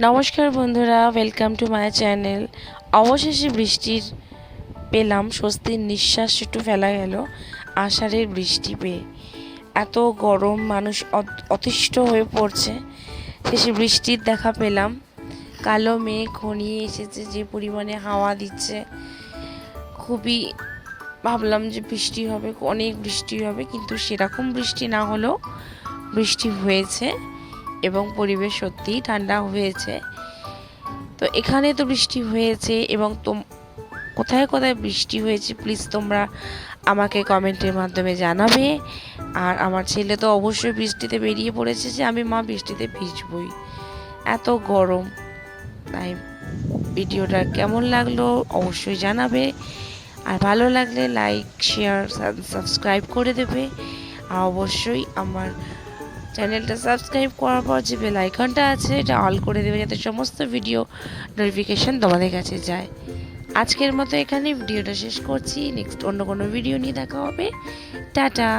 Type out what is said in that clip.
নমস্কার বন্ধুরা, welcome to my channel. অবশেষে বৃষ্টির পেলাম, স্বস্তির নিঃশ্বাস একটু ফেলা গেল আষাঢ়ের বৃষ্টি পেয়ে। এত গরম, মানুষ অতিষ্ঠ হয়ে পড়ছে, শেষে বৃষ্টির দেখা পেলাম। কালো মেঘ ঘনিয়ে এসেছে, যে পরিমাণে হাওয়া দিচ্ছে, খুবই ভাবলাম যে বৃষ্টি হবে, অনেক বৃষ্টি হবে, কিন্তু সেরকম বৃষ্টি না হলেও বৃষ্টি হয়েছে এবং পরিবেশ সত্যিই ঠান্ডা হয়েছে। তো এখানে তো বৃষ্টি হয়েছে, এবং কোথায় কোথায় বৃষ্টি হয়েছে প্লিজ তোমরা আমাকে কমেন্টের মাধ্যমে জানাবে। আর আমার ছেলে তো অবশ্যই বৃষ্টিতে বেরিয়ে পড়েছে যে আমি মা বৃষ্টিতে ভিজবই, এত গরম। তাই ভিডিওটা কেমন লাগলো অবশ্যই জানাবে, আর ভালো লাগলে লাইক, শেয়ার, সাবস্ক্রাইব করে দেবে। আর অবশ্যই আমার চ্যানেলটা সাবস্ক্রাইব করার পর যে বেল আইকনটা আছে এটা অল করে দেবে, যাতে সমস্ত ভিডিও নোটিফিকেশন তোমাদের কাছে যায়। আজকের মতো এখানে ভিডিওটা শেষ করছি, নেক্সট অন্য কোনো ভিডিও নিয়ে দেখা হবে। টাটা।